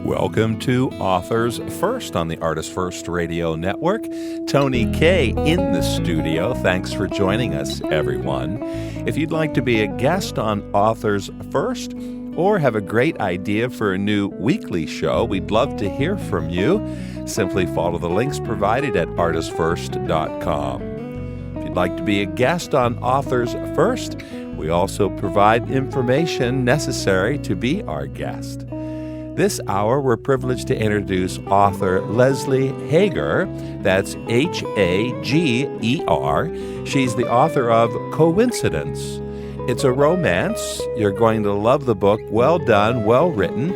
Welcome to Authors First on the Artist First Radio Network. Tony Kay in the studio. Thanks for joining us, everyone. If you'd like to be a guest on Authors First or have a great idea for a new weekly show, we'd love to hear from you. Simply follow the links provided at artistfirst.com. If you'd like to be a guest on Authors First, we also provide information necessary to be our guest. This hour, we're privileged to introduce author Lesley Hager. That's Hager. She's the author of Coincidence. It's a romance. You're going to love the book. Well done, well written.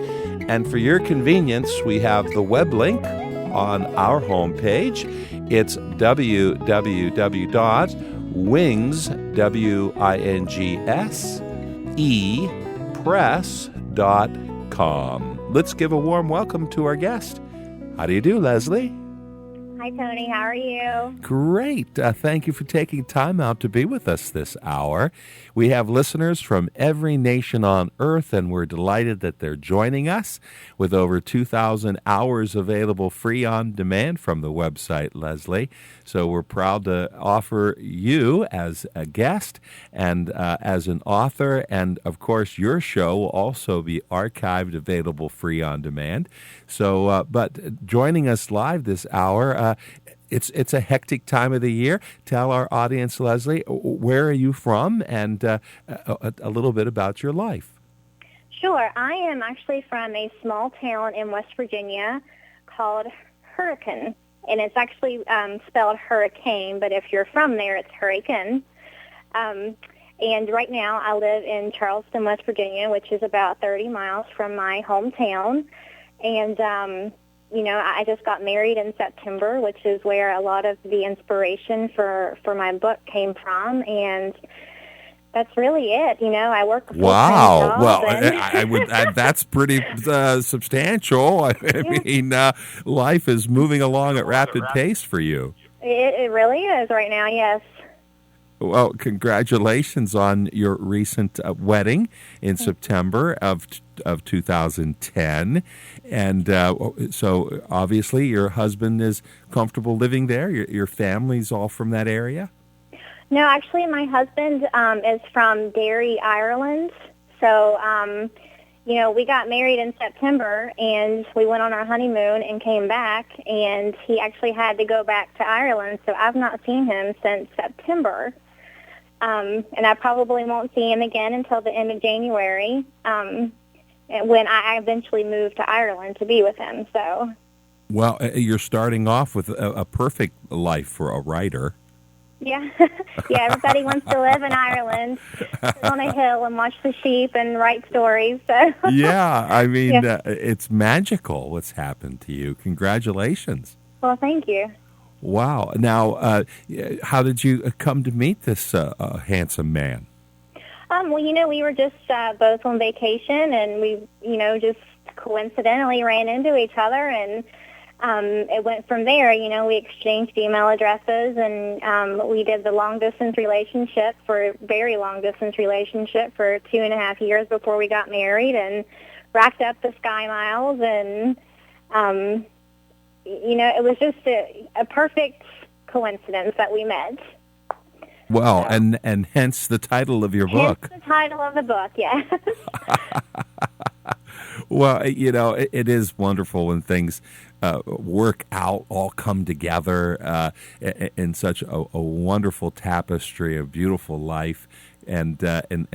And for your convenience, we have the web link on our homepage. It's www.wingspress.com. Let's give a warm welcome to our guest. How do you do, Lesley? Hi, Tony. How are you? Great. Thank you for taking time out to be with us this hour. We have listeners from every nation on earth, and we're delighted that they're joining us with over 2,000 hours available free on demand from the website, Lesley. So we're proud to offer you as a guest and as an author. And, of course, your show will also be archived, available free on demand. So, but joining us live this hour, it's a hectic time of the year. Tell our audience, Lesley, where are you from and a little bit about your life. Sure. I am actually from a small town in West Virginia called Hurricane. And it's actually spelled hurricane, but if you're from there, it's Hurricane. And right now I live in Charleston, West Virginia, which is about 30 miles from my hometown. And I just got married in September, which is where a lot of the inspiration for my book came from, and that's really it. I work a full-time job. Well, I would. That's pretty substantial. I mean, life is moving along at rapid pace for you. It really is right now. Yes. Well, congratulations on your recent wedding in September of 2010. And so obviously your husband is comfortable living there? Your family's all from that area? No, actually my husband is from Derry, Ireland. So, we got married in September and we went on our honeymoon and came back, and he actually had to go back to Ireland. So I've not seen him since September. And I probably won't see him again until the end of January, when I eventually move to Ireland to be with him. So, well, you're starting off with a perfect life for a writer. Yeah, yeah. Everybody wants to live in Ireland, sit on a hill and watch the sheep and write stories. So. Yeah, I mean, it's magical what's happened to you. Congratulations. Well, thank you. Wow. Now, how did you come to meet this handsome man? Well, we were just both on vacation, and we, just coincidentally ran into each other, and it went from there. We exchanged email addresses, and we did the long-distance relationship very long-distance relationship for 2.5 years before we got married, and racked up the sky miles, and it was just a perfect coincidence that we met. Well, so, and hence the title of your book. Hence the title of the book, yeah. Well, it is wonderful when things work out, all come together in such a wonderful tapestry of beautiful life. And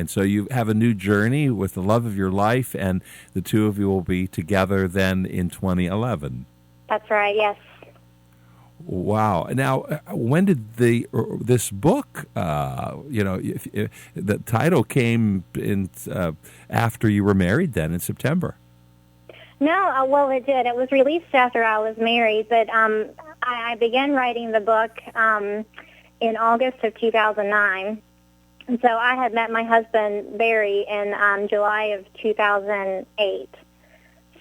so you have a new journey with the love of your life, and the two of you will be together then in 2011. That's right, yes. Wow. Now, when did this book, the title came in after you were married then in September? No, well, it did. It was released after I was married, but I began writing the book in August of 2009. And so I had met my husband, Barry, in July of 2008.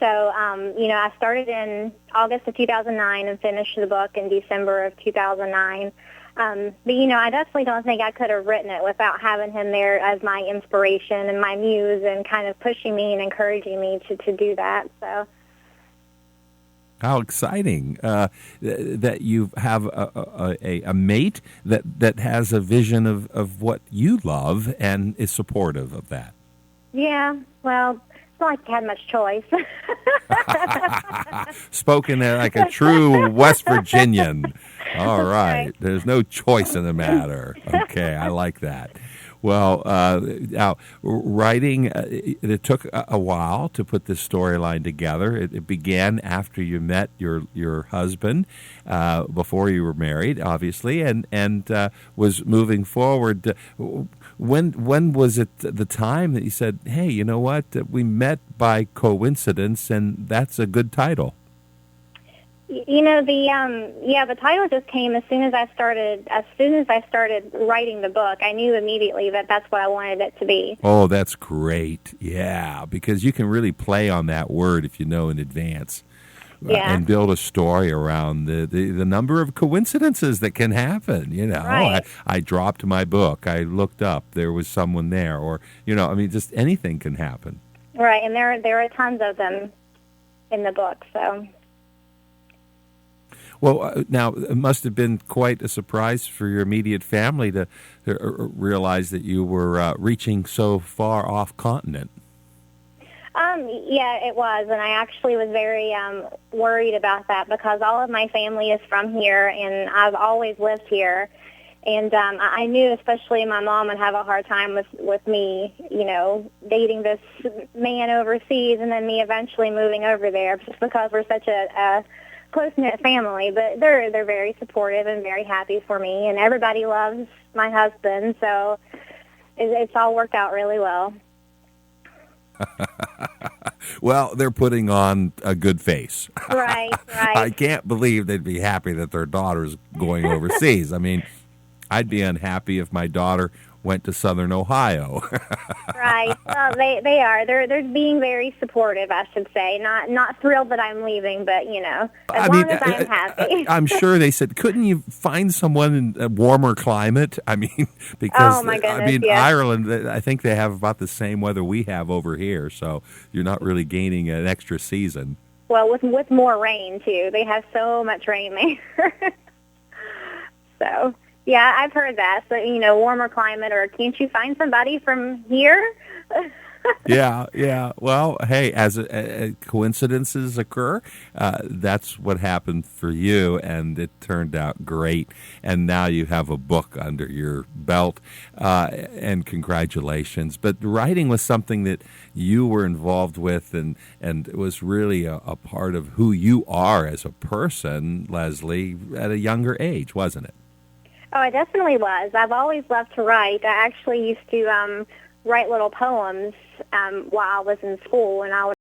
So, I started in August of 2009 and finished the book in December of 2009. But, I definitely don't think I could have written it without having him there as my inspiration and my muse and kind of pushing me and encouraging me to do that. So. How exciting that you have a mate that has a vision of what you love and is supportive of that. Yeah, well, it's not like I had much choice. Spoken like a true West Virginian. All That's right. right. There's no choice in the matter. Okay, I like that. Well, now writing, it took a while to put this storyline together. It began after you met your husband, before you were married, obviously, and was moving forward. When was it the time that you said, "Hey, you know what? We met by coincidence, and that's a good title"? The title just came as soon as I started. As soon as I started writing the book, I knew immediately that that's what I wanted it to be. Oh, that's great. Yeah, because you can really play on that word if you know in advance. Yeah. And build a story around the number of coincidences that can happen. Right. I dropped my book. I looked up. There was someone there. Or, just anything can happen. Right, and there are tons of them in the book, so... Well, now, it must have been quite a surprise for your immediate family to realize that you were reaching so far off continent. Yeah, it was, and I actually was very worried about that because all of my family is from here, and I've always lived here. And I knew especially my mom would have a hard time with me, dating this man overseas and then me eventually moving over there just because we're such a close-knit family. But they're very supportive and very happy for me, and everybody loves my husband, so it's all worked out really well. Well, they're putting on a good face. Right. I can't believe they'd be happy that their daughter's going overseas. I mean, I'd be unhappy if my daughter went to Southern Ohio. Right. Well, they are. They're being very supportive, I should say. Not thrilled that I'm leaving, but as long as I'm happy. I'm sure they said, couldn't you find someone in a warmer climate? I mean, because Oh my goodness, yes. Ireland, I think they have about the same weather we have over here, so you're not really gaining an extra season. Well, with more rain too. They have so much rain there. So. Yeah, I've heard that. So, warmer climate, or can't you find somebody from here? Yeah. Well, hey, as coincidences occur, that's what happened for you, and it turned out great. And now you have a book under your belt, and congratulations. But writing was something that you were involved with, and it was really a part of who you are as a person, Lesley, at a younger age, wasn't it? Oh, it definitely was. I've always loved to write. I actually used to write little poems while I was in school, and I would